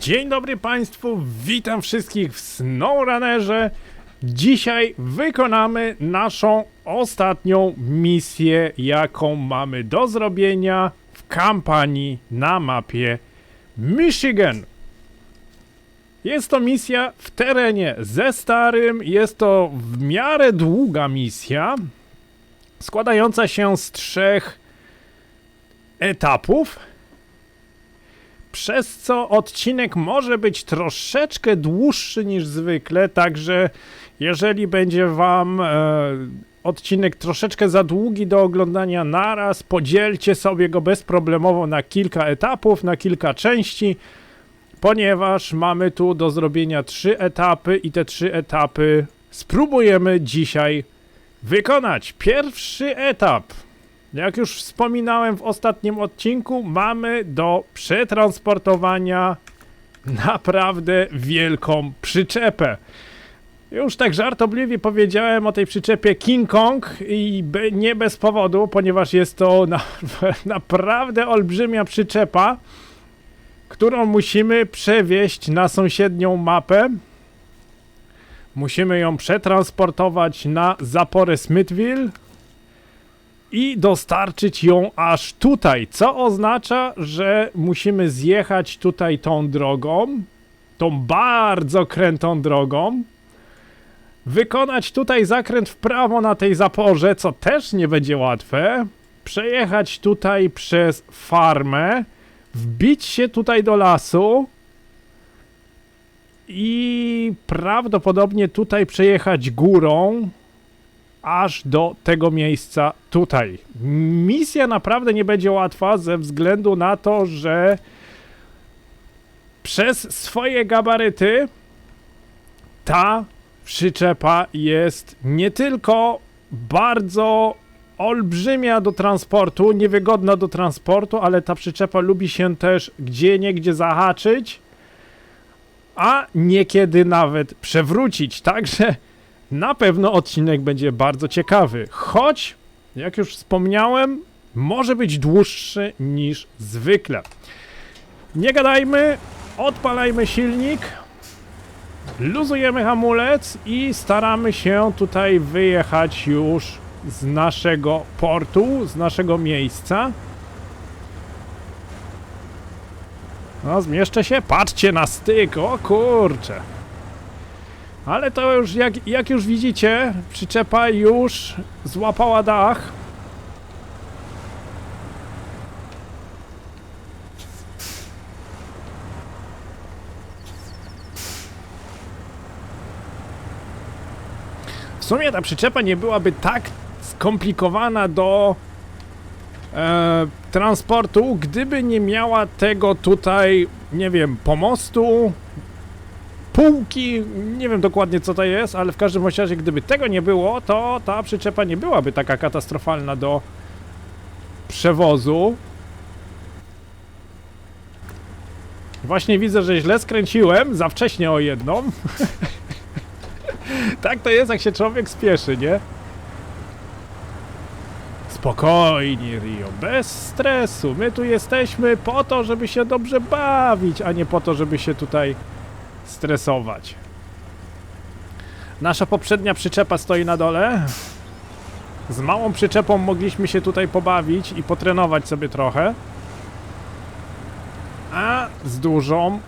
Dzień dobry Państwu, witam wszystkich w SnowRunnerze. Dzisiaj wykonamy naszą ostatnią misję, jaką mamy do zrobienia w kampanii na mapie Michigan. Jest to misja w terenie ze starym, jest to w miarę długa misja, składająca się z 3 etapów. Przez co odcinek może być troszeczkę dłuższy niż zwykle, także jeżeli będzie wam odcinek troszeczkę za długi do oglądania naraz, podzielcie sobie go bezproblemowo na kilka etapów, na kilka części, ponieważ mamy tu do zrobienia 3 etapy i te 3 etapy spróbujemy dzisiaj wykonać. Pierwszy etap. Jak już wspominałem w ostatnim odcinku, mamy do przetransportowania naprawdę wielką przyczepę. Już tak żartobliwie powiedziałem o tej przyczepie King Kong i nie bez powodu, ponieważ jest to naprawdę olbrzymia przyczepa, którą musimy przewieźć na sąsiednią mapę. Musimy ją przetransportować na zaporę Smithville i dostarczyć ją aż tutaj, co oznacza, że musimy zjechać tutaj tą drogą, tą bardzo krętą drogą, wykonać tutaj zakręt w prawo na tej zaporze, co też nie będzie łatwe, przejechać tutaj przez farmę, wbić się tutaj do lasu i prawdopodobnie tutaj przejechać górą, aż do tego miejsca tutaj. Misja naprawdę nie będzie łatwa ze względu na to, że przez swoje gabaryty ta przyczepa jest nie tylko bardzo olbrzymia do transportu, niewygodna do transportu, ale ta przyczepa lubi się też gdzieniegdzie zahaczyć, a niekiedy nawet przewrócić, także na pewno odcinek będzie bardzo ciekawy, choć, jak już wspomniałem, może być dłuższy niż zwykle. Nie gadajmy, odpalajmy silnik, luzujemy hamulec i staramy się tutaj wyjechać już z naszego portu, z naszego miejsca. No, zmieszczę się, patrzcie na styk, o kurczę. Ale to już, jak już widzicie, przyczepa już złapała dach. W sumie ta przyczepa nie byłaby tak skomplikowana do transportu, gdyby nie miała tego tutaj, nie wiem, pomostu, półki, nie wiem dokładnie co to jest, ale w każdym razie gdyby tego nie było, to ta przyczepa nie byłaby taka katastrofalna do przewozu. Właśnie widzę, że źle skręciłem, za wcześnie o jedną. Tak to jest, jak się człowiek spieszy, nie? Spokojnie, Rio, bez stresu. My tu jesteśmy po to, żeby się dobrze bawić, a nie po to, żeby się tutaj stresować. Nasza poprzednia przyczepa stoi na dole. Z małą przyczepą mogliśmy się tutaj pobawić i potrenować sobie trochę. A z dużą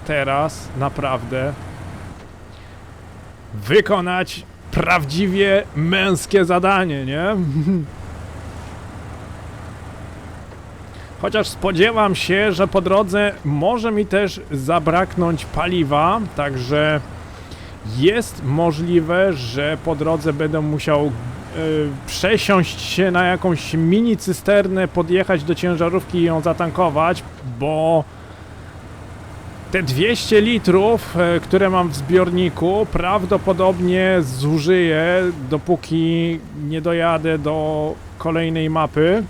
teraz naprawdę wykonać prawdziwie męskie zadanie, nie? Chociaż spodziewam się, że po drodze może mi też zabraknąć paliwa, także jest możliwe, że po drodze będę musiał przesiąść się na jakąś mini cysternę, podjechać do ciężarówki i ją zatankować, bo te 200 litrów, które mam w zbiorniku, prawdopodobnie zużyję, dopóki nie dojadę do kolejnej mapy.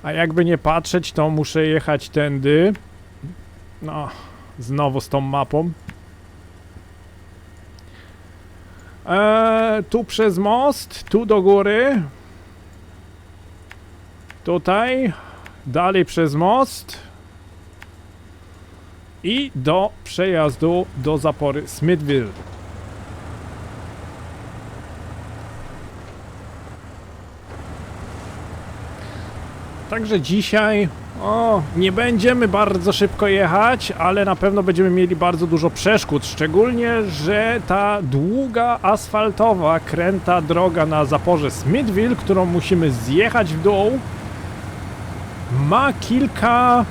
A jakby nie patrzeć, to muszę jechać tędy. No, znowu z tą mapą. Tu przez most, tu do góry. Tutaj. Dalej przez most. i do przejazdu do zapory Smithville. Także dzisiaj nie będziemy bardzo szybko jechać, ale na pewno będziemy mieli bardzo dużo przeszkód, szczególnie, że ta długa asfaltowa, kręta droga na zaporze Smithville, którą musimy zjechać w dół, ma kilka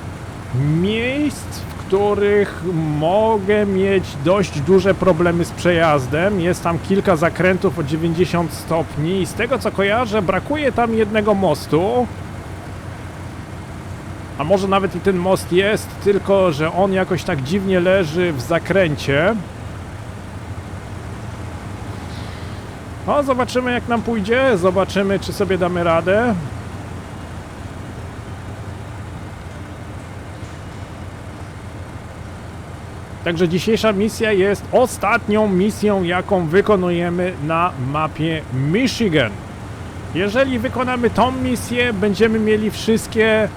miejsc, w których mogę mieć dość duże problemy z przejazdem. Jest tam kilka zakrętów o 90 stopni i z tego co kojarzę, brakuje tam jednego mostu. A może nawet i ten most jest, tylko że on jakoś tak dziwnie leży w zakręcie. O, zobaczymy jak nam pójdzie, zobaczymy czy sobie damy radę. Także dzisiejsza misja jest ostatnią misją, jaką wykonujemy na mapie Michigan. Jeżeli wykonamy tą misję, będziemy mieli wszystkie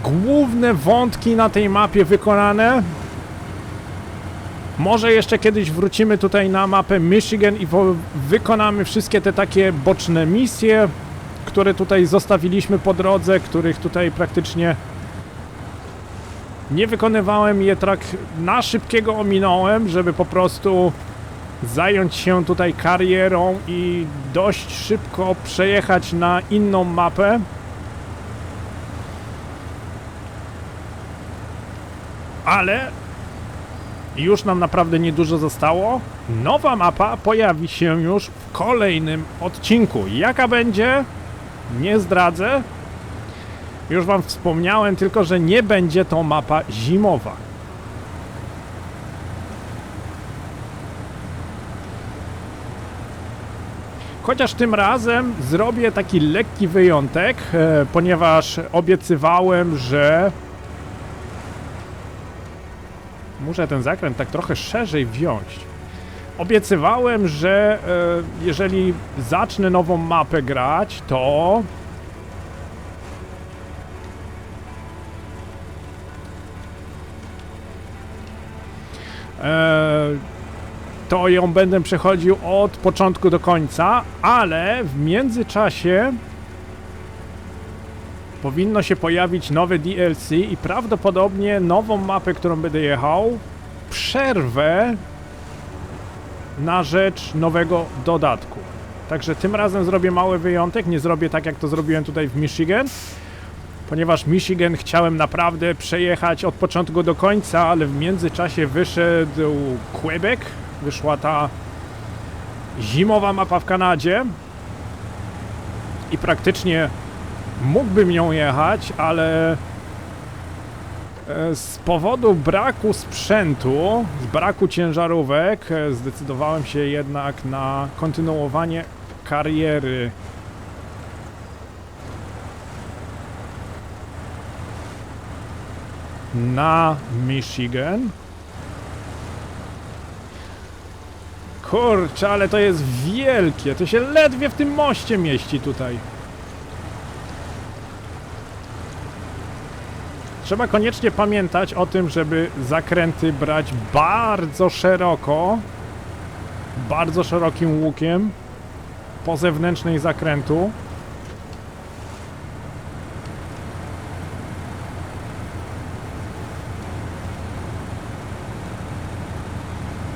główne wątki na tej mapie wykonane. Może jeszcze kiedyś wrócimy tutaj na mapę Michigan i wykonamy wszystkie te takie boczne misje, które tutaj zostawiliśmy po drodze, których tutaj praktycznie nie wykonywałem, je tak na szybkiego ominąłem, żeby po prostu zająć się tutaj karierą i dość szybko przejechać na inną mapę. Ale już nam naprawdę niedużo zostało. Nowa mapa pojawi się już w kolejnym odcinku. Jaka będzie? Nie zdradzę. Już wam wspomniałem tylko, że nie będzie to mapa zimowa. Chociaż tym razem zrobię taki lekki wyjątek, ponieważ obiecywałem, że muszę ten zakręt tak trochę szerzej wziąć. Obiecywałem, że jeżeli zacznę nową mapę grać, to ją będę przechodził od początku do końca, ale w międzyczasie powinno się pojawić nowe DLC i prawdopodobnie nową mapę, którą będę jechał, przerwę na rzecz nowego dodatku. Także tym razem zrobię mały wyjątek, nie zrobię tak jak to zrobiłem tutaj w Michigan, ponieważ Michigan chciałem naprawdę przejechać od początku do końca, ale w międzyczasie wyszedł Quebec, wyszła ta zimowa mapa w Kanadzie i praktycznie mógłbym ją jechać, ale z powodu braku sprzętu, z braku ciężarówek zdecydowałem się jednak na kontynuowanie kariery. Na Michigan. Kurczę, ale to jest wielkie, to się ledwie w tym moście mieści tutaj. Trzeba koniecznie pamiętać o tym, żeby zakręty brać bardzo szeroko, bardzo szerokim łukiem po zewnętrznej zakrętu.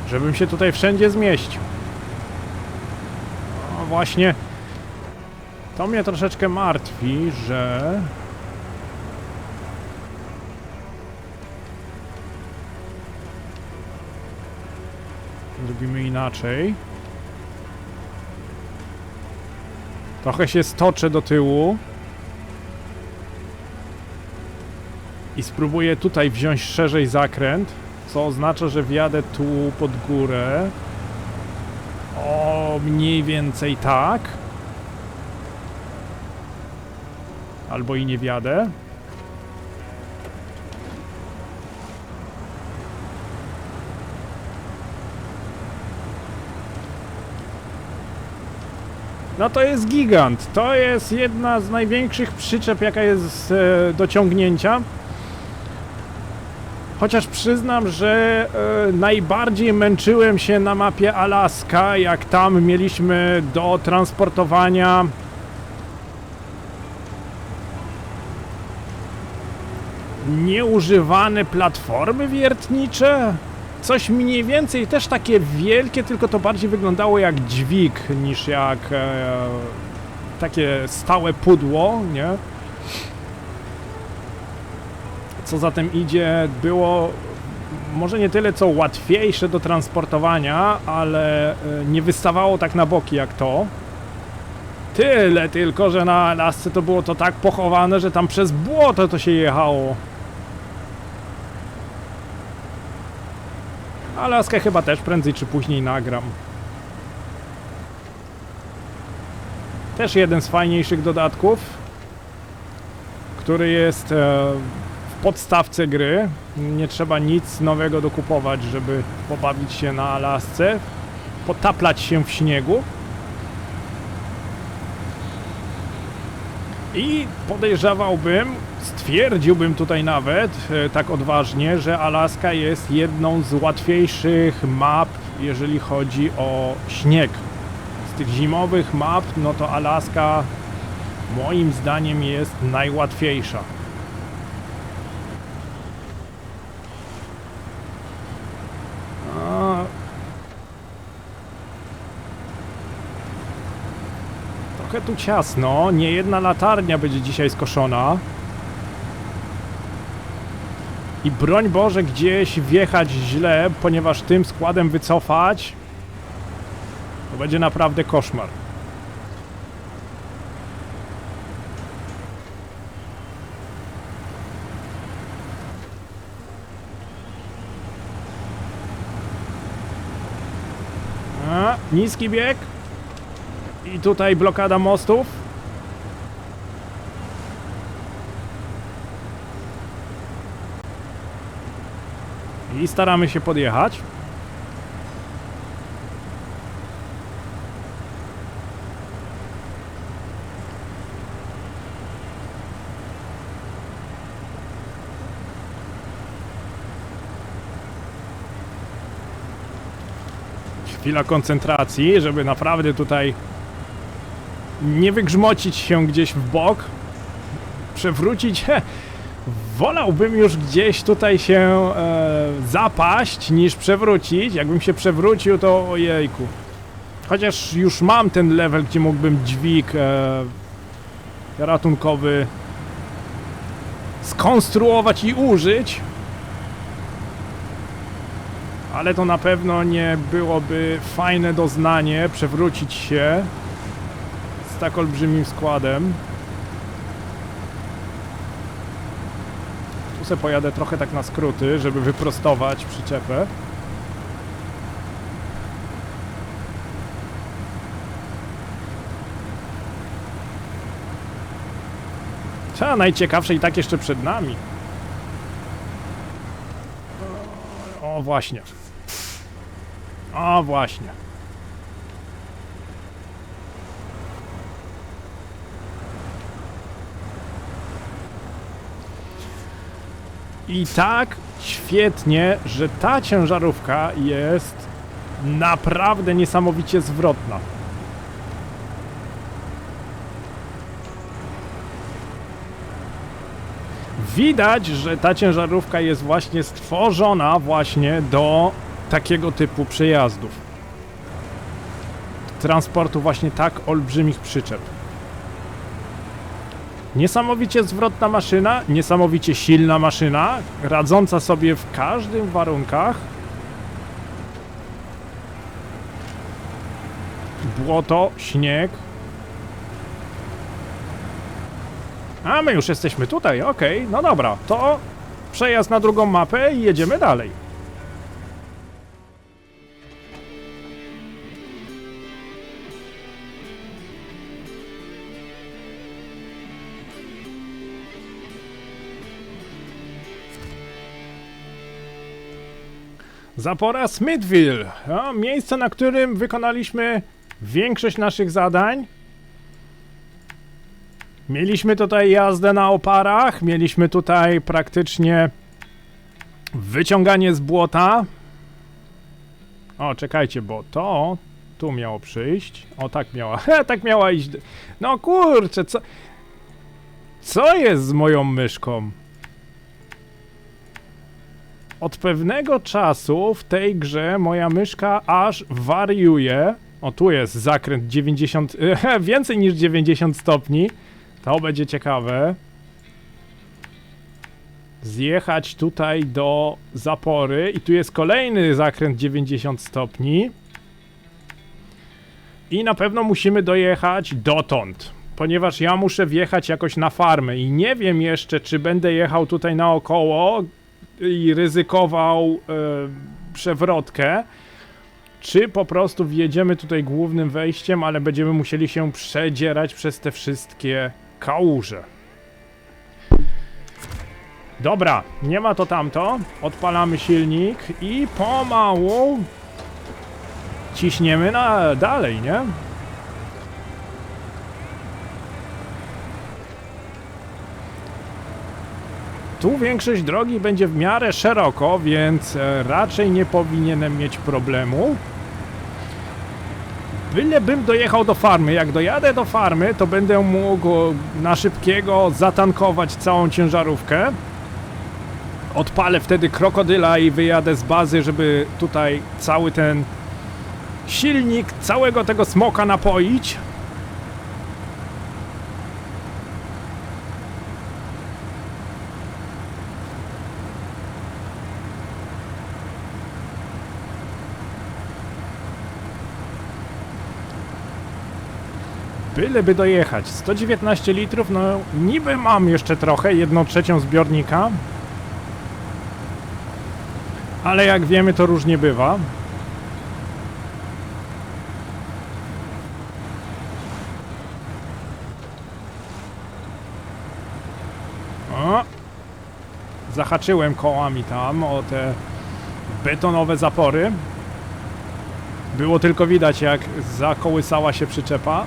Żebym się tutaj wszędzie zmieścił. No właśnie, to mnie troszeczkę martwi, że zrobimy inaczej. Trochę się stoczę do tyłu i spróbuję tutaj wziąć szerzej zakręt, co oznacza, że wjadę tu pod górę. O, mniej więcej tak. Albo i nie wjadę. No to jest gigant. To jest jedna z największych przyczep, jaka jest do ciągnięcia. Chociaż przyznam, że najbardziej męczyłem się na mapie Alaska, jak tam mieliśmy do transportowania nieużywane platformy wiertnicze. Coś mniej więcej też takie wielkie, tylko to bardziej wyglądało jak dźwig niż jak takie stałe pudło, nie? Co za tym idzie, było może nie tyle co łatwiejsze do transportowania, ale nie wystawało tak na boki jak to. Tyle tylko, że na Alasce to było to tak pochowane, że tam przez błoto to się jechało. Alaskę chyba też prędzej czy później nagram. Też jeden z fajniejszych dodatków, który jest w podstawce gry. Nie trzeba nic nowego dokupować, żeby pobawić się na Alasce, potaplać się w śniegu. I podejrzewałbym, stwierdziłbym tutaj nawet tak odważnie, że Alaska jest jedną z łatwiejszych map, jeżeli chodzi o śnieg. Z tych zimowych map, no to Alaska moim zdaniem jest najłatwiejsza. Trochę tu ciasno, nie jedna latarnia będzie dzisiaj skoszona. I broń Boże gdzieś wjechać źle, ponieważ tym składem wycofać to będzie naprawdę koszmar. Niski bieg. I tutaj blokada mostów. I staramy się podjechać. Chwila koncentracji, żeby naprawdę tutaj nie wygrzmocić się gdzieś w bok, przewrócić. Wolałbym już gdzieś tutaj się zapaść niż przewrócić. Jakbym się przewrócił, to ojejku. Chociaż już mam ten level, gdzie mógłbym dźwig ratunkowy skonstruować i użyć. Ale to na pewno nie byłoby fajne doznanie przewrócić się z tak olbrzymim składem. Tu se pojadę trochę tak na skróty, żeby wyprostować przyczepę. A najciekawsze i tak jeszcze przed nami. O właśnie. O właśnie. I tak świetnie, że ta ciężarówka jest naprawdę niesamowicie zwrotna. Widać, że ta ciężarówka jest właśnie stworzona właśnie do takiego typu przejazdów. Transportu właśnie tak olbrzymich przyczep. Niesamowicie zwrotna maszyna, niesamowicie silna maszyna, radząca sobie w każdym warunkach. Błoto, śnieg. A my już jesteśmy tutaj, okej, no dobra, to przejazd na drugą mapę i jedziemy dalej. Zapora Smithville, miejsce, na którym wykonaliśmy większość naszych zadań. Mieliśmy tutaj jazdę na oparach, mieliśmy tutaj praktycznie Wyciąganie z błota. O, czekajcie, bo to tu miało przyjść. O, tak miała. Tak miała iść. No kurczę, co jest z moją myszką? Od pewnego czasu w tej grze moja myszka aż wariuje. O, tu jest zakręt 90, więcej niż 90 stopni. To będzie ciekawe. Zjechać tutaj do zapory i tu jest kolejny zakręt 90 stopni. I na pewno musimy dojechać dotąd, ponieważ ja muszę wjechać jakoś na farmę i nie wiem jeszcze, czy będę jechał tutaj naokoło i ryzykował przewrotkę, czy po prostu wjedziemy tutaj głównym wejściem, ale będziemy musieli się przedzierać przez te wszystkie kałuże. Dobra, nie ma to tamto. Odpalamy silnik i pomału ciśniemy dalej, nie? Tu większość drogi będzie w miarę szeroko, więc raczej nie powinienem mieć problemu. Bylebym dojechał do farmy. Jak dojadę do farmy, to będę mógł na szybkiego zatankować całą ciężarówkę. Odpalę wtedy krokodyla i wyjadę z bazy, żeby tutaj cały ten silnik, całego tego smoka napoić. Byleby dojechać. 119 litrów, no niby mam jeszcze trochę, 1/3 zbiornika. Ale jak wiemy, to różnie bywa. O! Zahaczyłem kołami tam o te betonowe zapory. Było tylko widać, jak zakołysała się przyczepa.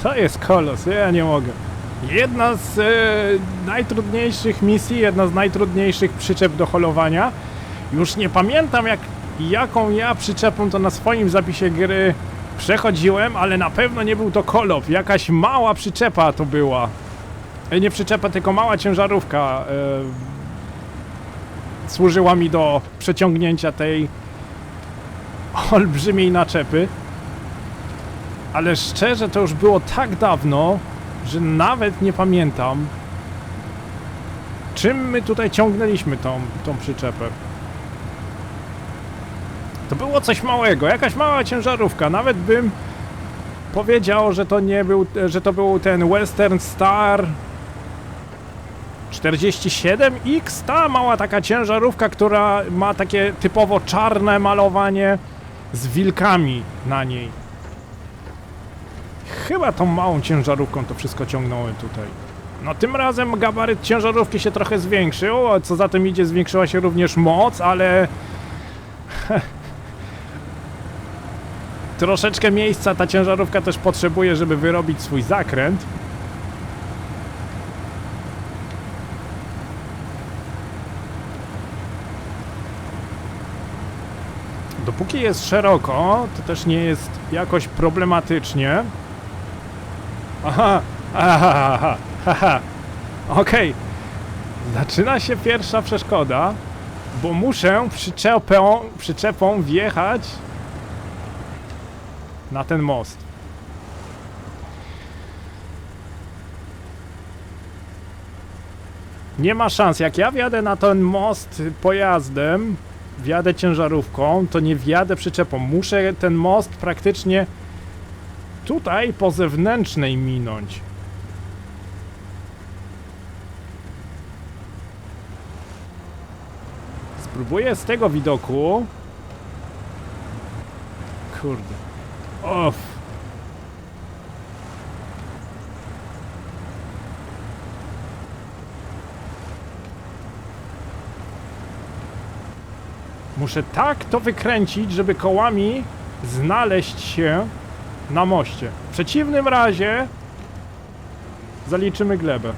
To jest kolos, ja nie mogę. Jedna z najtrudniejszych misji, jedna z najtrudniejszych przyczep do holowania. Już nie pamiętam jaką ja przyczepą to na swoim zapisie gry przechodziłem, ale na pewno nie był to kolop. Jakaś mała przyczepa to była. Nie przyczepa, tylko mała ciężarówka służyła mi do przeciągnięcia tej olbrzymiej naczepy. Ale szczerze, to już było tak dawno, że nawet nie pamiętam, czym my tutaj ciągnęliśmy tą przyczepę. To było coś małego, jakaś mała ciężarówka. Nawet bym powiedział, że to nie był, że to był ten Western Star 47X, ta mała taka ciężarówka, która ma takie typowo czarne malowanie z wilkami na niej. Chyba tą małą ciężarówką to wszystko ciągnąłem tutaj. No tym razem gabaryt ciężarówki się trochę zwiększył, a co za tym idzie, zwiększyła się również moc, ale troszeczkę miejsca ta ciężarówka też potrzebuje, żeby wyrobić swój zakręt. Dopóki jest szeroko, to też nie jest jakoś problematycznie. Aha, aha, aha. Okej. Zaczyna się pierwsza przeszkoda, bo muszę przyczepą wjechać na ten most. Nie ma szans. Jak ja wjadę na ten most pojazdem, wjadę ciężarówką, to nie wjadę przyczepą. Muszę ten most praktycznie tutaj po zewnętrznej minąć. Spróbuję z tego widoku. Kurde. Off. Muszę tak to wykręcić, żeby kołami znaleźć się Na moście. W przeciwnym razie zaliczymy glebę.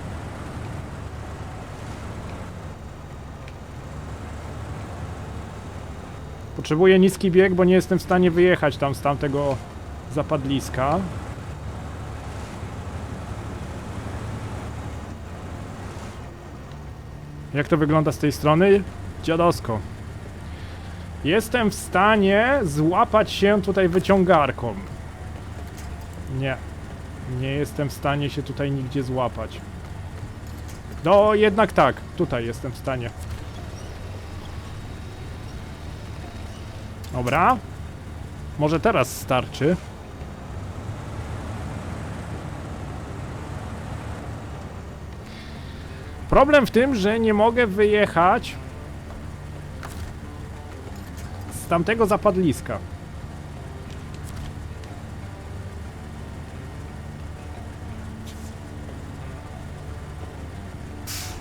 Potrzebuję niski bieg, bo nie jestem w stanie wyjechać tam z tamtego zapadliska. Jak to wygląda z tej strony? Dziadowsko. Jestem w stanie złapać się tutaj wyciągarką. Nie. Nie jestem w stanie się tutaj nigdzie złapać. No, jednak tak. Tutaj jestem w stanie. Dobra. Może teraz starczy. Problem w tym, że nie mogę wyjechać z tamtego zapadliska.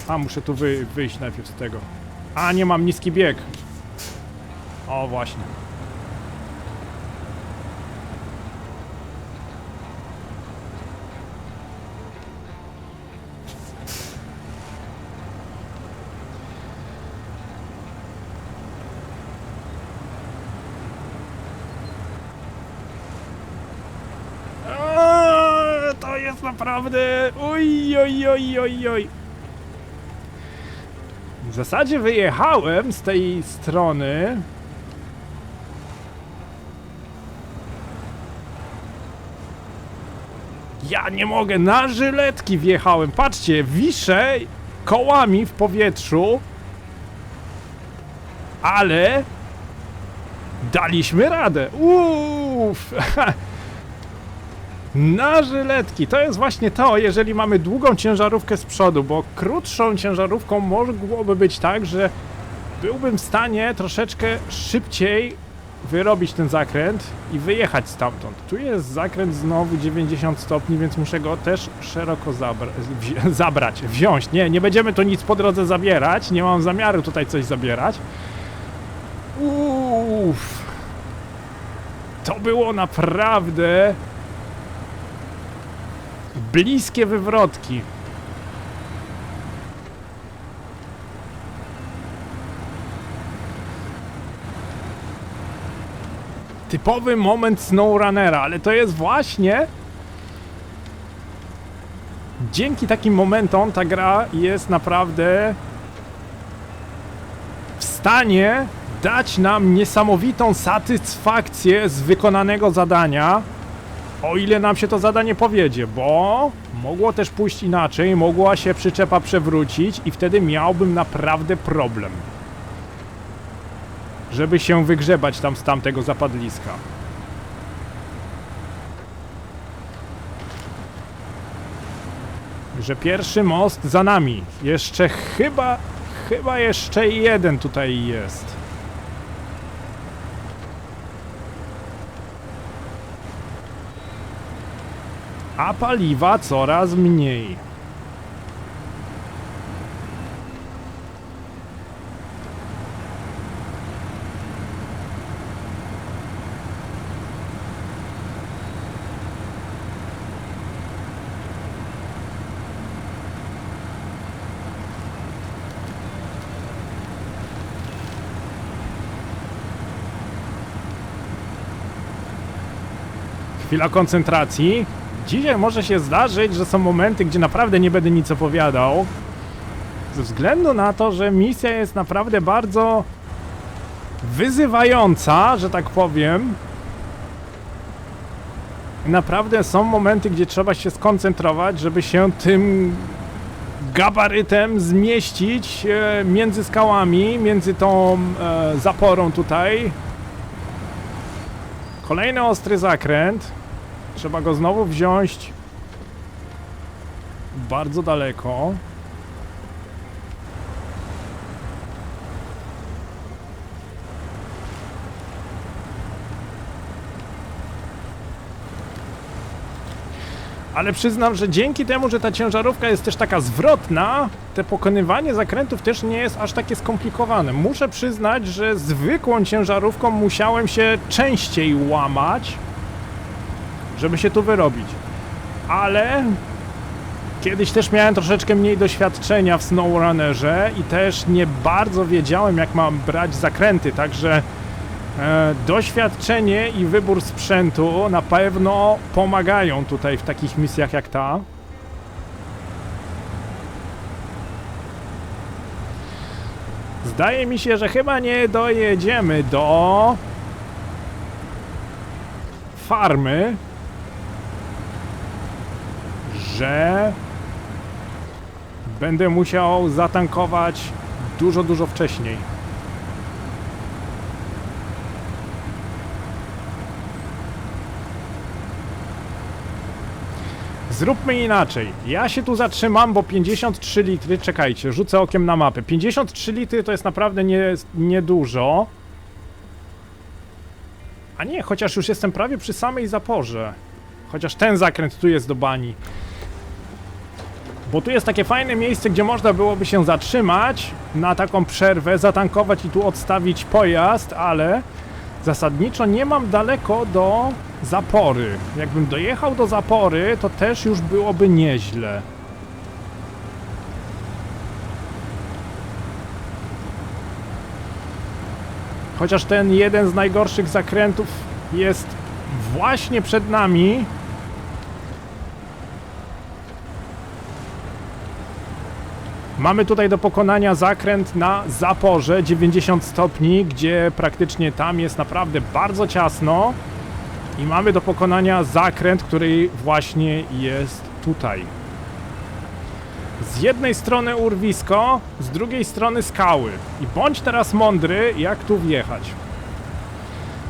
A, muszę tu wyjść najpierw z tego. A, nie mam niski bieg. O, właśnie. To jest naprawdę... Oj, oj, oj, oj, oj. W zasadzie wyjechałem z tej strony. Ja nie mogę, na żyletki wjechałem. Patrzcie, wiszę kołami w powietrzu. Ale daliśmy radę. Uff. Na żyletki. To jest właśnie to, jeżeli mamy długą ciężarówkę z przodu, bo krótszą ciężarówką mogłoby być tak, że byłbym w stanie troszeczkę szybciej wyrobić ten zakręt i wyjechać stamtąd. Tu jest zakręt znowu 90 stopni, więc muszę go też szeroko wziąć. Nie będziemy tu nic po drodze zabierać. Nie mam zamiaru tutaj coś zabierać. Uff. To było naprawdę bliskie wywrotki. Typowy moment SnowRunnera, ale to jest właśnie dzięki takim momentom ta gra jest naprawdę w stanie dać nam niesamowitą satysfakcję z wykonanego zadania, o ile nam się to zadanie powiedzie, bo mogło też pójść inaczej, mogła się przyczepa przewrócić i wtedy miałbym naprawdę problem, żeby się wygrzebać tam z tamtego zapadliska. Że pierwszy most za nami. Jeszcze chyba jeszcze jeden tutaj jest. A paliwa coraz mniej. Chwila koncentracji. Dzisiaj może się zdarzyć, że są momenty, gdzie naprawdę nie będę nic opowiadał. Ze względu na to, że misja jest naprawdę bardzo wyzywająca, że tak powiem. Naprawdę są momenty, gdzie trzeba się skoncentrować, żeby się tym gabarytem zmieścić między skałami, między tą zaporą tutaj. Kolejny ostry zakręt. Trzeba go znowu wziąć bardzo daleko. Ale przyznam, że dzięki temu, że ta ciężarówka jest też taka zwrotna, te pokonywanie zakrętów też nie jest aż takie skomplikowane. Muszę przyznać, że zwykłą ciężarówką musiałem się częściej łamać, żeby się tu wyrobić. Ale kiedyś też miałem troszeczkę mniej doświadczenia w SnowRunnerze i też nie bardzo wiedziałem, jak mam brać zakręty, także doświadczenie i wybór sprzętu na pewno pomagają tutaj w takich misjach jak ta. Zdaje mi się, że chyba nie dojedziemy do farmy, że będę musiał zatankować dużo wcześniej. Zróbmy inaczej. Ja się tu zatrzymam, bo 53 litry, czekajcie, rzucę okiem na mapę. 53 litry to jest naprawdę niedużo. A nie, chociaż już jestem prawie przy samej zaporze. Chociaż ten zakręt tu jest do bani. Bo tu jest takie fajne miejsce, gdzie można byłoby się zatrzymać na taką przerwę, zatankować i tu odstawić pojazd, ale zasadniczo nie mam daleko do zapory. Jakbym dojechał do zapory, to też już byłoby nieźle. Chociaż ten jeden z najgorszych zakrętów jest właśnie przed nami. Mamy tutaj do pokonania zakręt na zaporze 90 stopni, gdzie praktycznie tam jest naprawdę bardzo ciasno. I mamy do pokonania zakręt, który właśnie jest tutaj. Z jednej strony urwisko, z drugiej strony skały. I bądź teraz mądry, jak tu wjechać.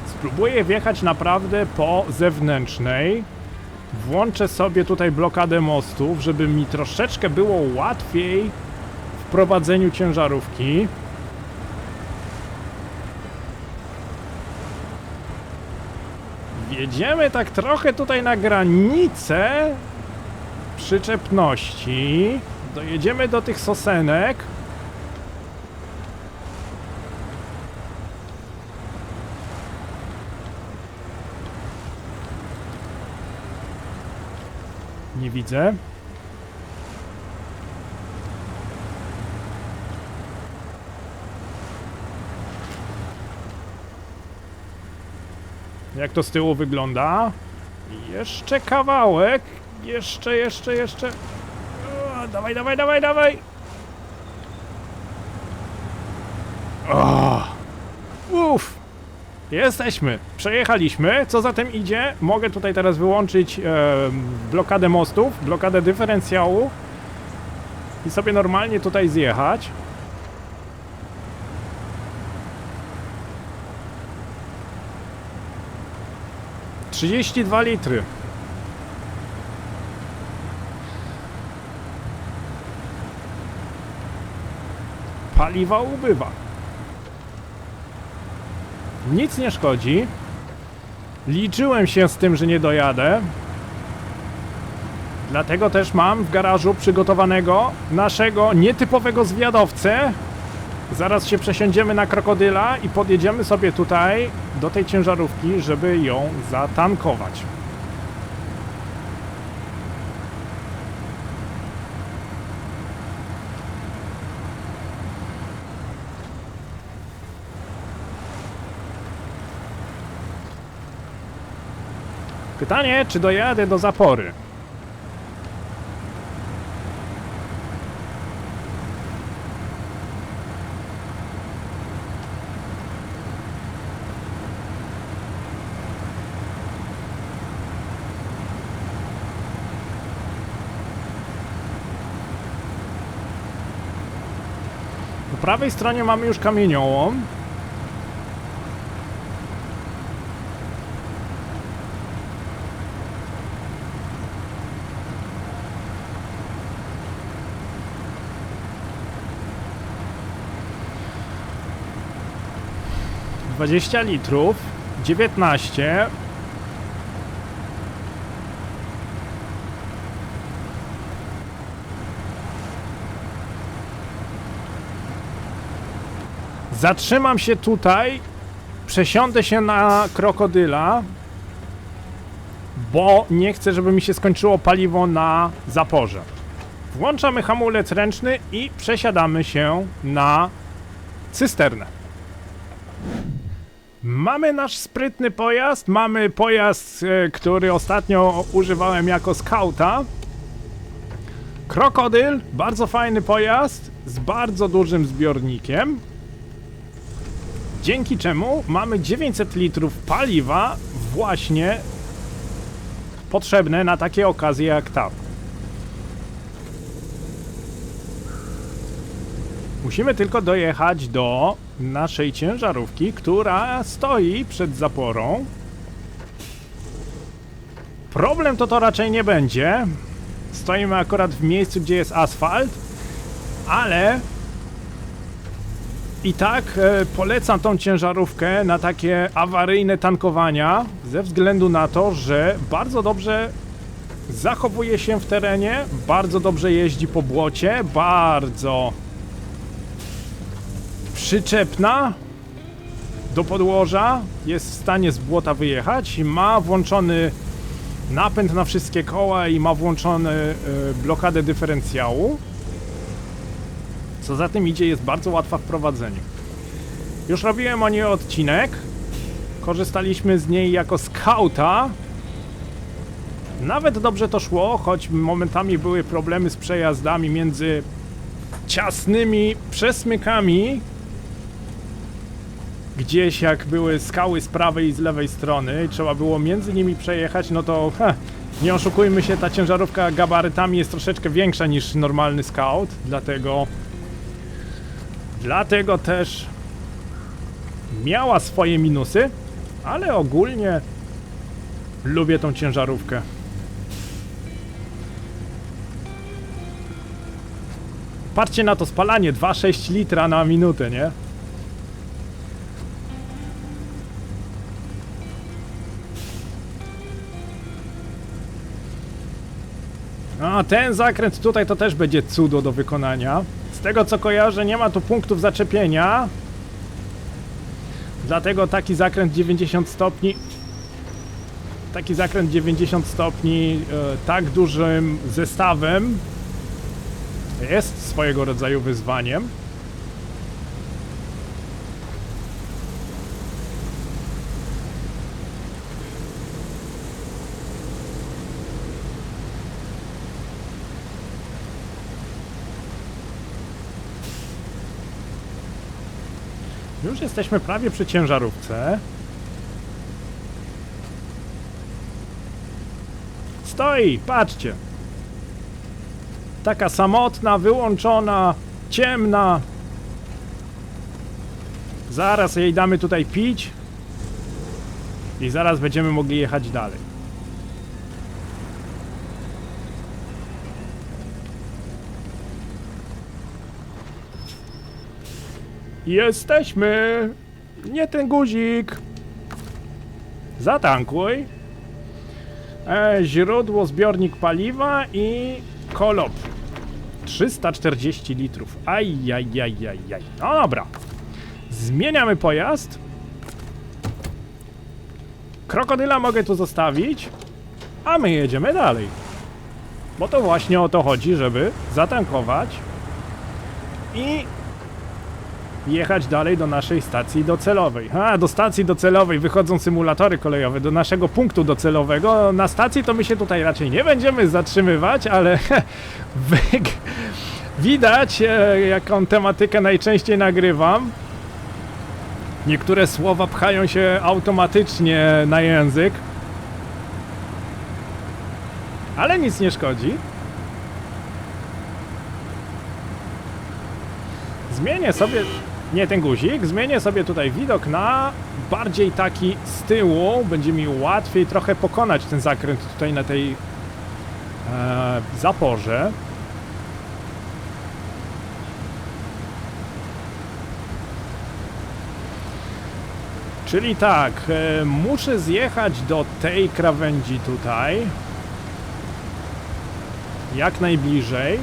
Spróbuję wjechać naprawdę po zewnętrznej. Włączę sobie tutaj blokadę mostów, żeby mi troszeczkę było łatwiej w prowadzeniu ciężarówki. Jedziemy tak trochę tutaj na granicę przyczepności. Dojedziemy do tych sosenek. Nie widzę. Jak to z tyłu wygląda? Jeszcze kawałek. Jeszcze. O, dawaj. O, uff. Jesteśmy. Przejechaliśmy. Co za tym idzie? Mogę tutaj teraz wyłączyć blokadę mostów, blokadę dyferencjału i sobie normalnie tutaj zjechać. $32 litry. Paliwa ubywa. Nic nie szkodzi. Liczyłem się z tym, że nie dojadę. Dlatego też mam w garażu przygotowanego naszego nietypowego zwiadowcę. Zaraz się przesiądziemy na krokodyla i podjedziemy sobie tutaj do tej ciężarówki, żeby ją zatankować. Pytanie, czy dojadę do zapory? Po prawej stronie mamy już kamieniołom. $20 litrów, 19. Zatrzymam się tutaj, przesiądę się na krokodyla. bo nie chcę, żeby mi się skończyło paliwo na zaporze. Włączamy hamulec ręczny i przesiadamy się na cysternę. Mamy nasz sprytny pojazd, mamy pojazd, który ostatnio używałem jako skauta. Krokodyl, bardzo fajny pojazd z bardzo dużym zbiornikiem, dzięki czemu mamy 900 litrów paliwa właśnie potrzebne na takie okazje jak ta. Musimy tylko dojechać do naszej ciężarówki, która stoi przed zaporą. Problem to raczej nie będzie. Stoimy akurat w miejscu, gdzie jest asfalt, ale i tak polecam tą ciężarówkę na takie awaryjne tankowania, ze względu na to, że bardzo dobrze zachowuje się w terenie, bardzo dobrze jeździ po błocie, bardzo przyczepna do podłoża, jest w stanie z błota wyjechać, ma włączony napęd na wszystkie koła i ma włączony blokadę dyferencjału. Co za tym idzie, jest bardzo łatwa w prowadzeniu. Już robiłem o niej odcinek. Korzystaliśmy z niej jako skauta. Nawet dobrze to szło, choć momentami były problemy z przejazdami między ciasnymi przesmykami. Gdzieś jak były skały z prawej i z lewej strony i trzeba było między nimi przejechać, no to nie oszukujmy się, ta ciężarówka gabarytami jest troszeczkę większa niż normalny scout, dlatego też miała swoje minusy, ale ogólnie lubię tą ciężarówkę. Patrzcie na to spalanie, 2,6 litra na minutę, nie? A ten zakręt tutaj to też będzie cudo do wykonania. Z tego co kojarzę, nie ma tu punktów zaczepienia. Dlatego taki zakręt 90 stopni tak dużym zestawem jest swojego rodzaju wyzwaniem. Już jesteśmy prawie przy ciężarówce. Stoi, patrzcie. Taka samotna, wyłączona, ciemna. Zaraz jej damy tutaj pić. I zaraz będziemy mogli jechać dalej. Jesteśmy! Nie ten guzik! Zatankuj. Źródło, zbiornik paliwa i kolop. 340 litrów. Ajajajajaj. No dobra. Zmieniamy pojazd. Krokodyla mogę tu zostawić. A my jedziemy dalej. Bo to właśnie o to chodzi, żeby zatankować i jechać dalej do naszej stacji docelowej. Do stacji docelowej wychodzą symulatory kolejowe, do naszego punktu docelowego. Na stacji to my się tutaj raczej nie będziemy zatrzymywać, ale widać, jaką tematykę najczęściej nagrywam. Niektóre słowa pchają się automatycznie na język, ale nic nie szkodzi. Zmienię sobie, nie ten guzik, zmienię sobie tutaj widok na bardziej taki z tyłu. Będzie mi łatwiej trochę pokonać ten zakręt tutaj na tej zaporze. Czyli tak, muszę zjechać do tej krawędzi tutaj. Jak najbliżej.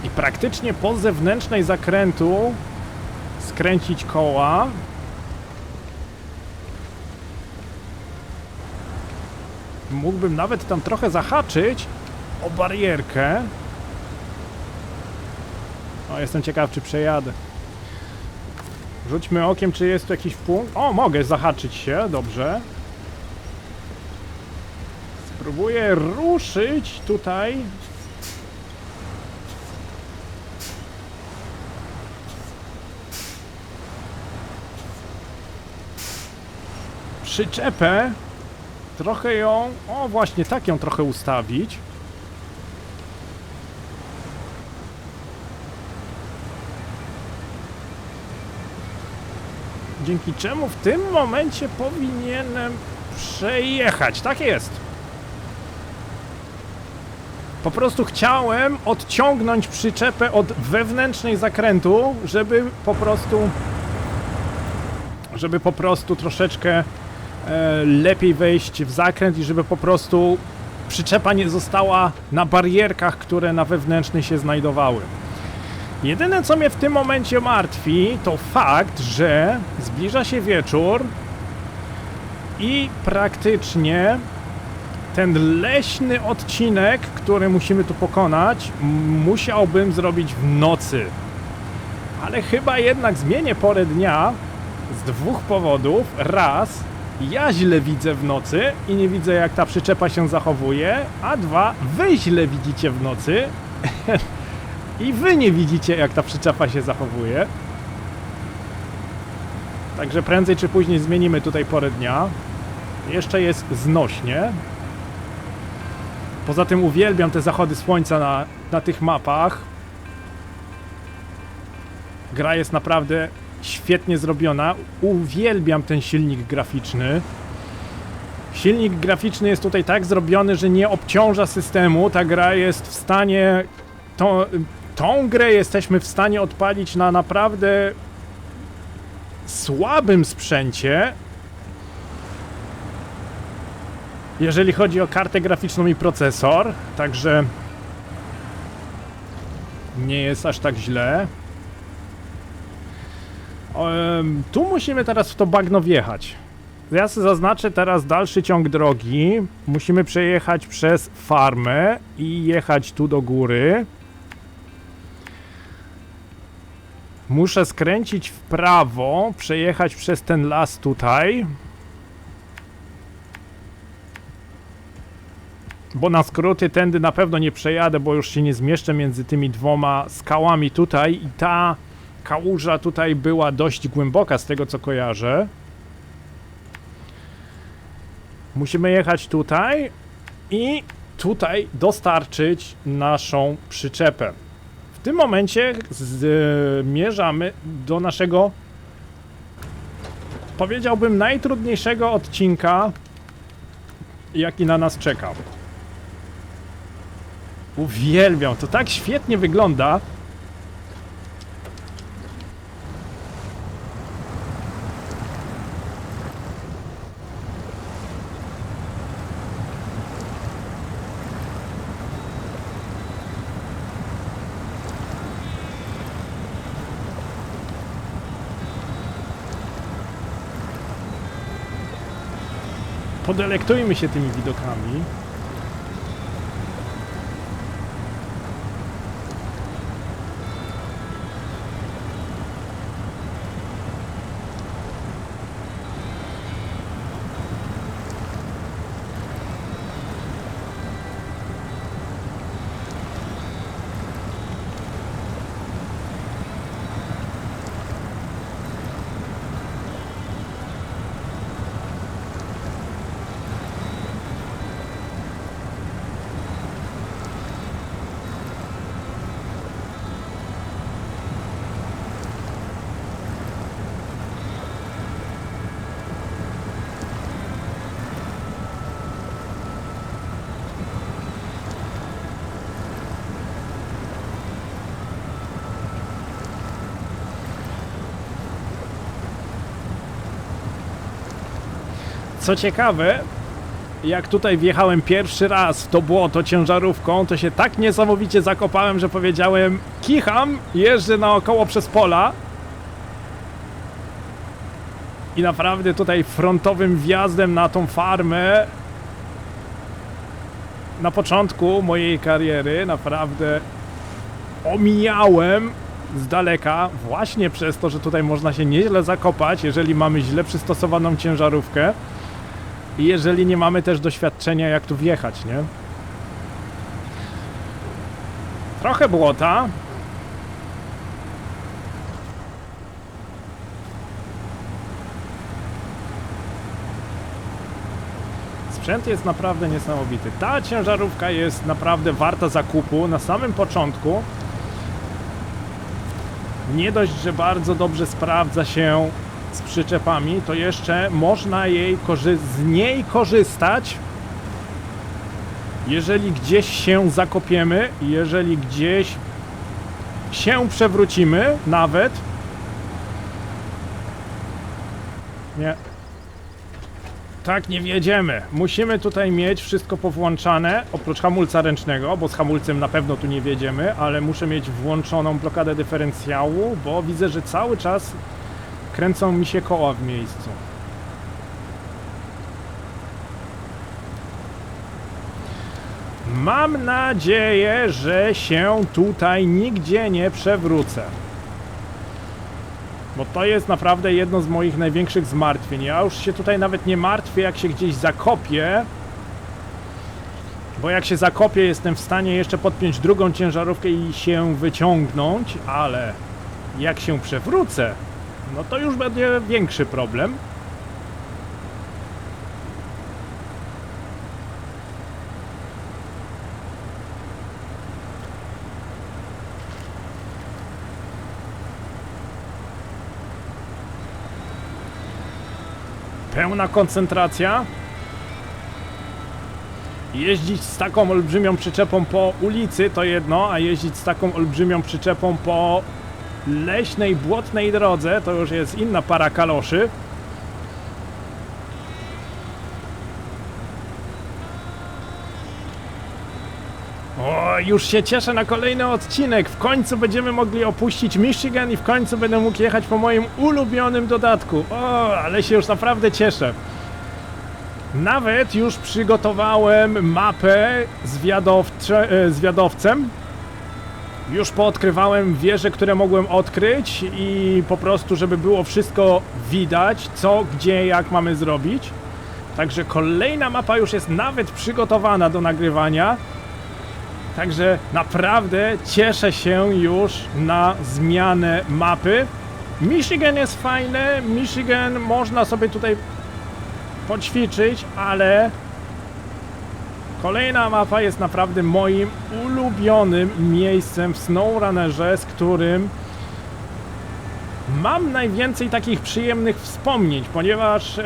i praktycznie po zewnętrznej zakrętu skręcić koła. Mógłbym nawet tam trochę zahaczyć o barierkę. O, jestem ciekaw, czy przejadę. Rzućmy okiem, czy jest tu jakiś punkt. O, mogę zahaczyć się, dobrze. Spróbuję ruszyć tutaj. Przyczepę. Trochę ją... O, właśnie, tak ją trochę ustawić. Dzięki czemu w tym momencie powinienem przejechać. Tak jest. Po prostu chciałem odciągnąć przyczepę od wewnętrznej zakrętu, żeby po prostu troszeczkę lepiej wejść w zakręt i żeby po prostu przyczepa nie została na barierkach, które na wewnętrznej się znajdowały. Jedyne, co mnie w tym momencie martwi, to fakt, że zbliża się wieczór i praktycznie ten leśny odcinek, który musimy tu pokonać, musiałbym zrobić w nocy. Ale chyba jednak zmienię porę dnia z dwóch powodów. Raz, ja źle widzę w nocy i nie widzę, jak ta przyczepa się zachowuje, a dwa, wy źle widzicie w nocy i wy nie widzicie, jak ta przyczepa się zachowuje. Także prędzej czy później zmienimy tutaj porę dnia. Jeszcze jest znośnie. Poza tym uwielbiam te zachody słońca na tych mapach. Gra jest naprawdę świetnie zrobiona. Uwielbiam ten silnik graficzny. Silnik graficzny jest tutaj tak zrobiony, że nie obciąża systemu. Ta gra jest w stanie... Tą grę jesteśmy w stanie odpalić na naprawdę słabym sprzęcie, jeżeli chodzi o kartę graficzną i procesor, także nie jest aż tak źle. Tu musimy teraz w to bagno wjechać. Ja sobie zaznaczę teraz dalszy ciąg drogi. Musimy przejechać przez farmę i jechać tu do góry. Muszę skręcić w prawo, przejechać przez ten las tutaj. Bo na skróty tędy na pewno nie przejadę, bo już się nie zmieszczę między tymi dwoma skałami tutaj. I ta kałuża tutaj była dość głęboka, z tego co kojarzę. Musimy jechać tutaj i tutaj dostarczyć naszą przyczepę. W tym momencie zmierzamy do naszego, powiedziałbym, najtrudniejszego odcinka, jaki na nas czeka. Uwielbiam, to tak świetnie wygląda. Podelektujmy się tymi widokami. Co ciekawe, jak tutaj wjechałem pierwszy raz w to błoto ciężarówką, to się tak niesamowicie zakopałem, że powiedziałem: kicham, jeżdżę naokoło przez pola. I naprawdę tutaj frontowym wjazdem na tą farmę na początku mojej kariery naprawdę omijałem z daleka, właśnie przez to, że tutaj można się nieźle zakopać, jeżeli mamy źle przystosowaną ciężarówkę i jeżeli nie mamy też doświadczenia, jak tu wjechać, nie? Trochę błota. Sprzęt jest naprawdę niesamowity. Ta ciężarówka jest naprawdę warta zakupu na samym początku. Nie dość, że bardzo dobrze sprawdza się z przyczepami, to jeszcze można z niej korzystać, jeżeli gdzieś się zakopiemy, jeżeli gdzieś się przewrócimy nawet. Nie. Tak nie wjedziemy. Musimy tutaj mieć wszystko powłączane, oprócz hamulca ręcznego, bo z hamulcem na pewno tu nie wjedziemy, ale muszę mieć włączoną blokadę dyferencjału, bo widzę, że cały czas kręcą mi się koła w miejscu. Mam nadzieję, że się tutaj nigdzie nie przewrócę. Bo to jest naprawdę jedno z moich największych zmartwień. Ja już się tutaj nawet nie martwię, jak się gdzieś zakopię. Bo jak się zakopię, jestem w stanie jeszcze podpiąć drugą ciężarówkę i się wyciągnąć, ale jak się przewrócę, no to już będzie większy problem. Pełna koncentracja. Jeździć z taką olbrzymią przyczepą po ulicy to jedno, a jeździć z taką olbrzymią przyczepą po leśnej, błotnej drodze to już jest inna para kaloszy. O, już się cieszę na kolejny odcinek. W końcu będziemy mogli opuścić Michigan i w końcu będę mógł jechać po moim ulubionym dodatku. O, ale się już naprawdę cieszę. Nawet już przygotowałem mapę z wiadowcem. Już poodkrywałem wieże, które mogłem odkryć i po prostu, żeby było wszystko widać, co, gdzie, jak mamy zrobić. Także kolejna mapa już jest nawet przygotowana do nagrywania. Także naprawdę cieszę się już na zmianę mapy. Michigan jest fajne, Michigan można sobie tutaj poćwiczyć, ale kolejna mapa jest naprawdę moim ulubionym miejscem w SnowRunnerze, z którym mam najwięcej takich przyjemnych wspomnień, ponieważ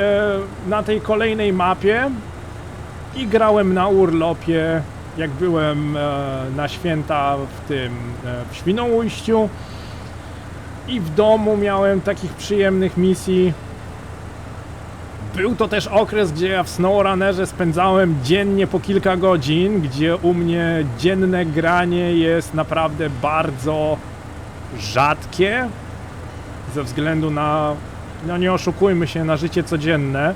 na tej kolejnej mapie i grałem na urlopie, jak byłem na święta w Świnoujściu, i w domu miałem takich przyjemnych misji. Był to też okres, gdzie ja w SnowRunnerze spędzałem dziennie po kilka godzin, gdzie u mnie dzienne granie jest naprawdę bardzo rzadkie ze względu na, no nie oszukujmy się, na życie codzienne.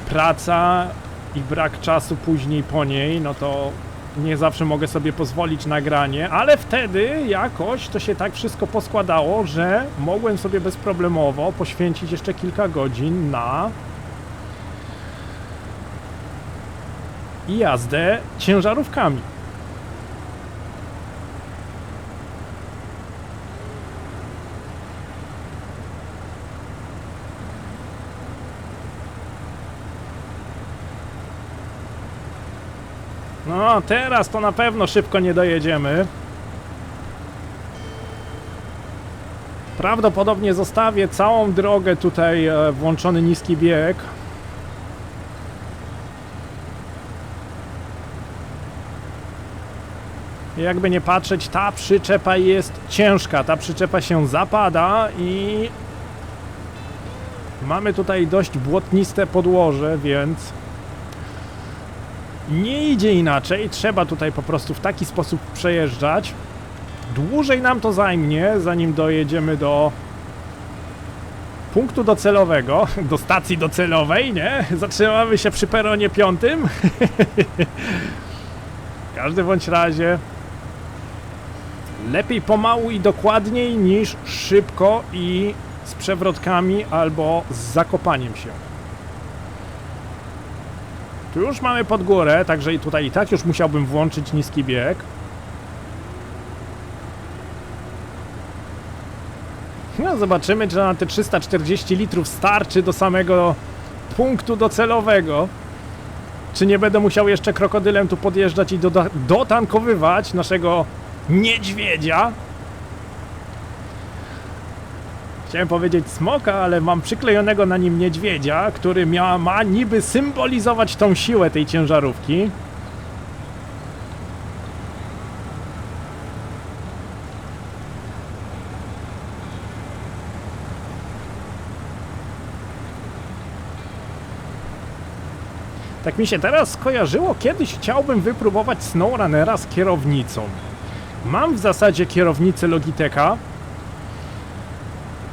Praca i brak czasu później po niej, no to nie zawsze mogę sobie pozwolić na granie, ale wtedy jakoś to się tak wszystko poskładało, że mogłem sobie bezproblemowo poświęcić jeszcze kilka godzin na jazdę ciężarówkami. No, teraz to na pewno szybko nie dojedziemy. Prawdopodobnie zostawię całą drogę tutaj włączony niski bieg. Jakby nie patrzeć, ta przyczepa jest ciężka, ta przyczepa się zapada i mamy tutaj dość błotniste podłoże, więc Nie idzie inaczej, trzeba tutaj po prostu w taki sposób przejeżdżać. Dłużej nam to zajmie, zanim dojedziemy do punktu docelowego, do stacji docelowej, nie? Zatrzymamy się przy peronie 5. W każdym bądź razie lepiej pomału i dokładniej niż szybko i z przewrotkami albo z zakopaniem się. Tu już mamy pod górę, także i tutaj i tak już musiałbym włączyć niski bieg. No zobaczymy, czy na te 340 litrów starczy do samego punktu docelowego. Czy nie będę musiał jeszcze krokodylem tu podjeżdżać i dotankowywać naszego niedźwiedzia. Chciałem powiedzieć smoka, ale mam przyklejonego na nim niedźwiedzia, który ma niby symbolizować tą siłę tej ciężarówki. Tak mi się teraz skojarzyło, kiedyś chciałbym wypróbować SnowRunnera z kierownicą. Mam w zasadzie kierownicę Logitecha,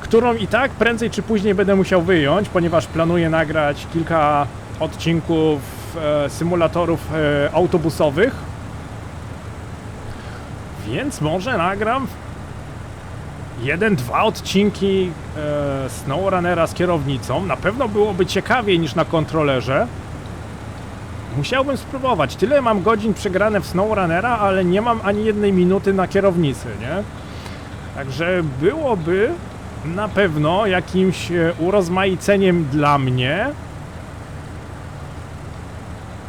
którą i tak prędzej czy później będę musiał wyjąć, ponieważ planuję nagrać kilka odcinków symulatorów autobusowych. Więc może nagram 1-2 odcinki SnowRunnera z kierownicą. Na pewno byłoby ciekawiej niż na kontrolerze. Musiałbym spróbować. Tyle mam godzin przegrane w SnowRunnera, ale nie mam ani jednej minuty na kierownicy, nie? Także byłoby na pewno jakimś urozmaiceniem dla mnie.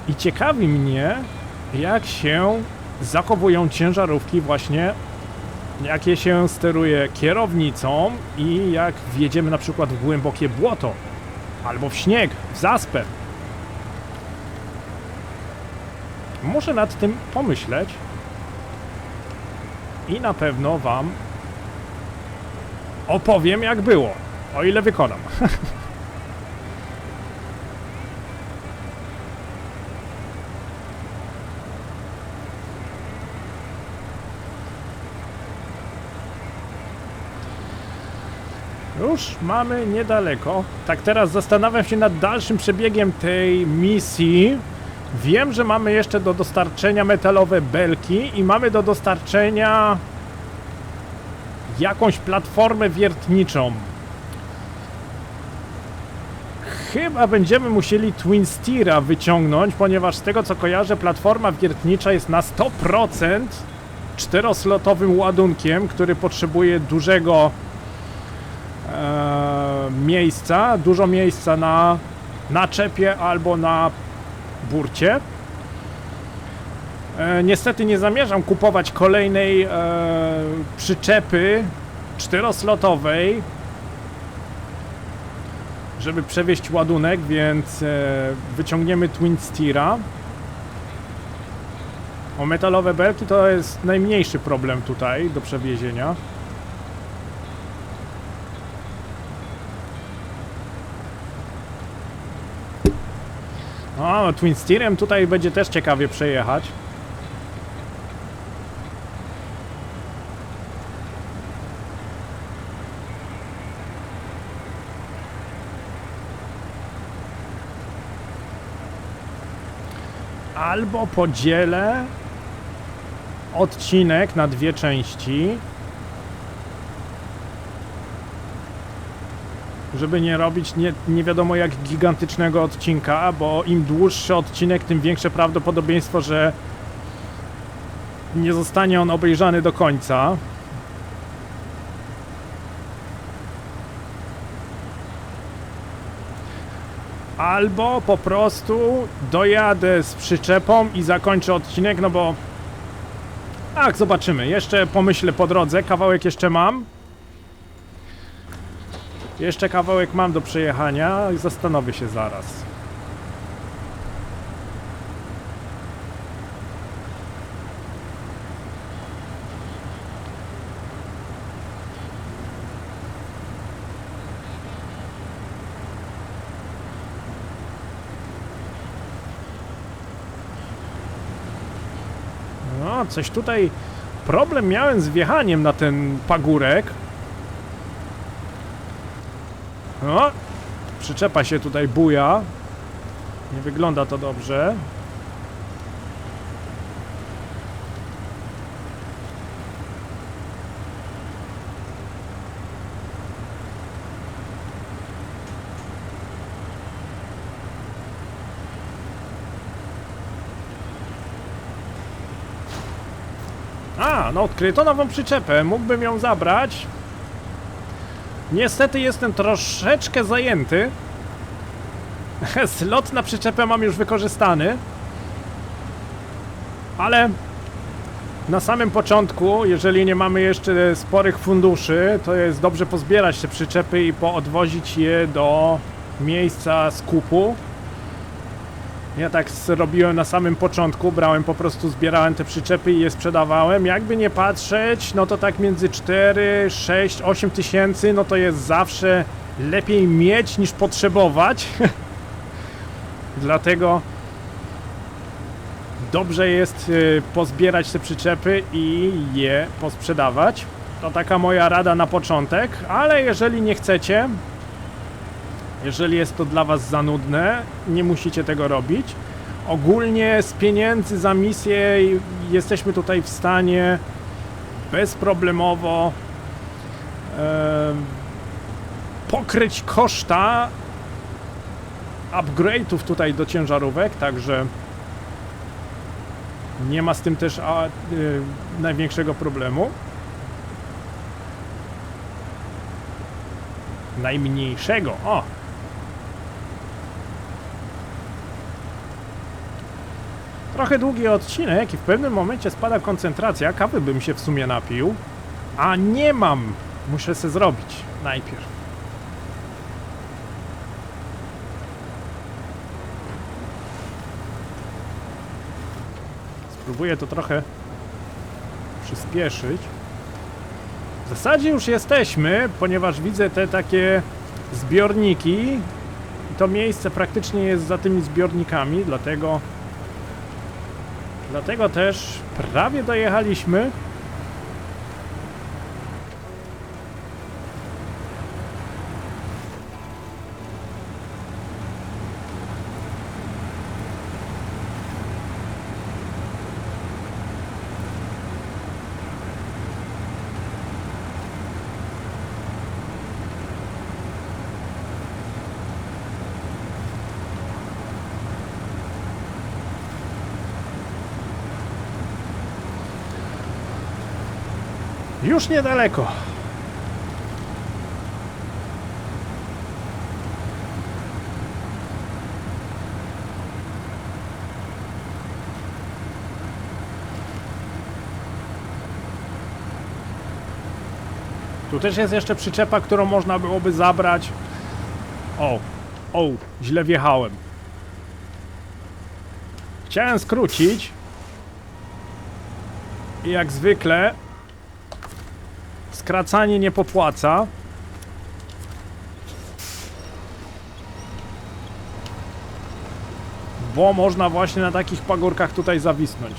I ciekawi mnie, jak się zachowują ciężarówki właśnie, jakie się steruje kierownicą i jak wjedziemy na przykład w głębokie błoto, albo w śnieg, w zaspę. Muszę nad tym pomyśleć i na pewno wam opowiem, jak było, o ile wykonam. Już mamy niedaleko. Tak teraz zastanawiam się nad dalszym przebiegiem tej misji. Wiem, że mamy jeszcze do dostarczenia metalowe belki i mamy do dostarczenia jakąś platformę wiertniczą. Chyba będziemy musieli Twin Steera wyciągnąć, ponieważ z tego co kojarzę, platforma wiertnicza jest na 100% czteroslotowym ładunkiem, który potrzebuje dużego miejsca, dużo miejsca na naczepie albo na burcie. Niestety nie zamierzam kupować kolejnej przyczepy czteroslotowej, żeby przewieźć ładunek, więc wyciągniemy Twin Steera. O, metalowe belki to jest najmniejszy problem tutaj do przewiezienia. O, Twin Steerem tutaj będzie też ciekawie przejechać. Albo podzielę odcinek na dwie części, żeby nie robić nie wiadomo jak gigantycznego odcinka, bo im dłuższy odcinek, tym większe prawdopodobieństwo, że nie zostanie on obejrzany do końca. Albo po prostu dojadę z przyczepą i zakończę odcinek, no bo... Ach, zobaczymy. Jeszcze pomyślę po drodze. Kawałek jeszcze mam. Jeszcze kawałek mam do przejechania i zastanowię się zaraz. No, coś tutaj... Problem miałem z wjechaniem na ten pagórek. No, przyczepa się tutaj buja. Nie wygląda to dobrze. A, no odkryto nową przyczepę. Mógłbym ją zabrać. Niestety jestem troszeczkę zajęty. Slot na przyczepę mam już wykorzystany. Ale na samym początku, jeżeli nie mamy jeszcze sporych funduszy, to jest dobrze pozbierać te przyczepy i poodwozić je do miejsca skupu. Ja tak zrobiłem na samym początku, brałem po prostu, zbierałem te przyczepy i je sprzedawałem. Jakby nie patrzeć, no to tak między 4, 6, 8 tysięcy, no to jest zawsze lepiej mieć niż potrzebować. Dlatego dobrze jest pozbierać te przyczepy i je posprzedawać. To taka moja rada na początek, ale jeżeli nie chcecie, jeżeli jest to dla was za nudne, nie musicie tego robić. Ogólnie z pieniędzy za misję jesteśmy tutaj w stanie bezproblemowo pokryć koszta upgrade'ów tutaj do ciężarówek, także nie ma z tym też największego problemu. Najmniejszego, o! Trochę długi odcinek i w pewnym momencie spada koncentracja. Kawy bym się w sumie napił. A nie mam! Muszę se zrobić najpierw. Spróbuję to trochę przyspieszyć. W zasadzie już jesteśmy, ponieważ widzę te takie zbiorniki. I to miejsce praktycznie jest za tymi zbiornikami, dlatego też prawie dojechaliśmy. Już niedaleko. Tu też jest jeszcze przyczepa, którą można byłoby zabrać. O, źle wjechałem. Chciałem skrócić. I jak zwykle skracanie nie popłaca. Bo można właśnie na takich pagórkach tutaj zawisnąć.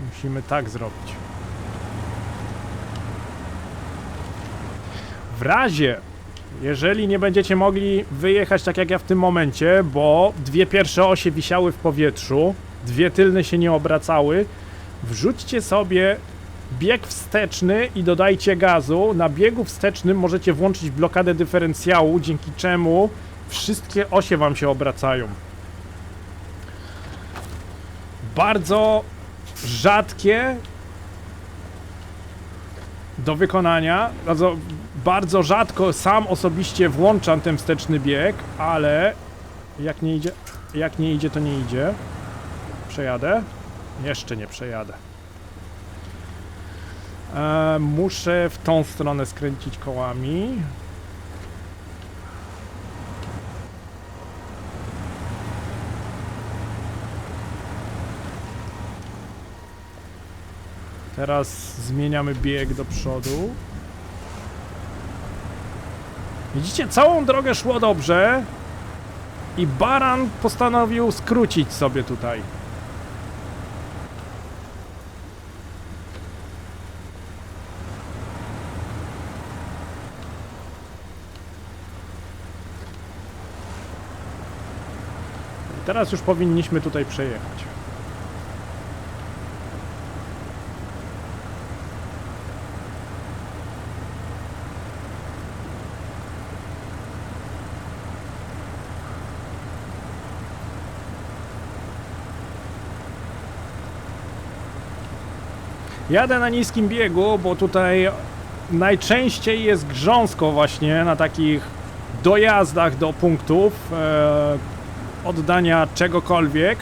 Musimy tak zrobić. W razie, jeżeli nie będziecie mogli wyjechać tak jak ja w tym momencie, bo dwie pierwsze osie wisiały w powietrzu, dwie tylne się nie obracały, wrzućcie sobie bieg wsteczny i dodajcie gazu. Na biegu wstecznym możecie włączyć blokadę dyferencjału, dzięki czemu wszystkie osie wam się obracają. Bardzo rzadkie do wykonania, bardzo rzadko sam osobiście włączam ten wsteczny bieg, ale jak nie idzie, to nie idzie. Przejadę? Jeszcze nie przejadę. Muszę w tą stronę skręcić kołami. Teraz zmieniamy bieg do przodu. Widzicie, całą drogę szło dobrze i baran postanowił skrócić sobie tutaj. I teraz już powinniśmy tutaj przejechać. Jadę na niskim biegu, bo tutaj najczęściej jest grząsko właśnie na takich dojazdach do punktów oddania czegokolwiek.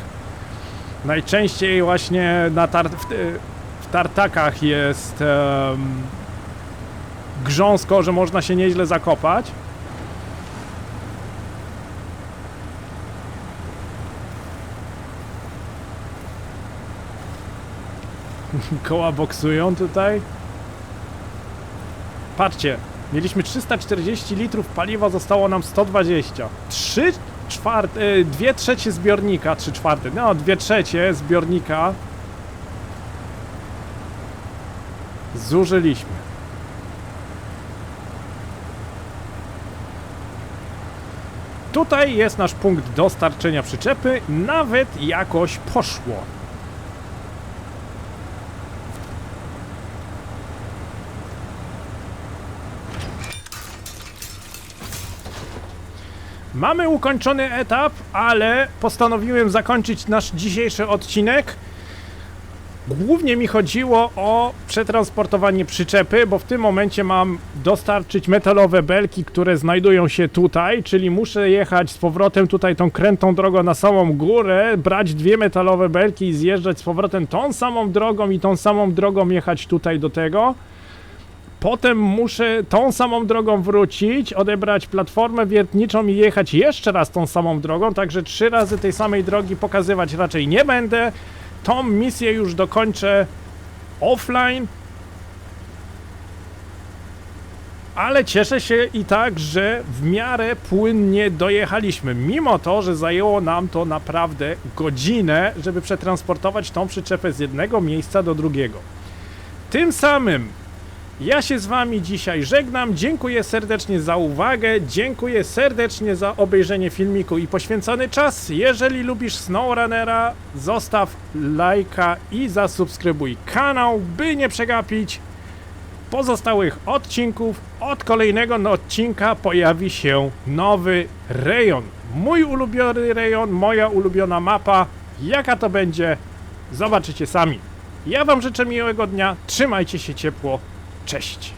Najczęściej właśnie na w tartakach jest grząsko, że można się nieźle zakopać. Koła boksują tutaj. Patrzcie, mieliśmy 340 litrów paliwa, zostało nam 120. 2/3 zbiornika, 3/4, no 2/3 zbiornika zużyliśmy. Tutaj jest nasz punkt dostarczenia przyczepy, nawet jakoś poszło. Mamy ukończony etap, ale postanowiłem zakończyć nasz dzisiejszy odcinek. Głównie mi chodziło o przetransportowanie przyczepy, bo w tym momencie mam dostarczyć metalowe belki, które znajdują się tutaj, czyli muszę jechać z powrotem tutaj tą krętą drogą na samą górę, brać 2 metalowe belki i zjeżdżać z powrotem tą samą drogą i tą samą drogą jechać tutaj do tego. Potem muszę tą samą drogą wrócić, odebrać platformę wiertniczą i jechać jeszcze raz tą samą drogą, także 3 razy tej samej drogi pokazywać raczej nie będę. Tą misję już dokończę offline. Ale cieszę się i tak, że w miarę płynnie dojechaliśmy, mimo to, że zajęło nam to naprawdę godzinę, żeby przetransportować tą przyczepę z jednego miejsca do drugiego. Tym samym ja się z wami dzisiaj żegnam, dziękuję serdecznie za uwagę, dziękuję serdecznie za obejrzenie filmiku i poświęcony czas. Jeżeli lubisz SnowRunnera, zostaw lajka i zasubskrybuj kanał, by nie przegapić pozostałych odcinków. Od kolejnego odcinka pojawi się nowy rejon. Mój ulubiony rejon, moja ulubiona mapa. Jaka to będzie, zobaczycie sami. Ja wam życzę miłego dnia, trzymajcie się ciepło. Cześć!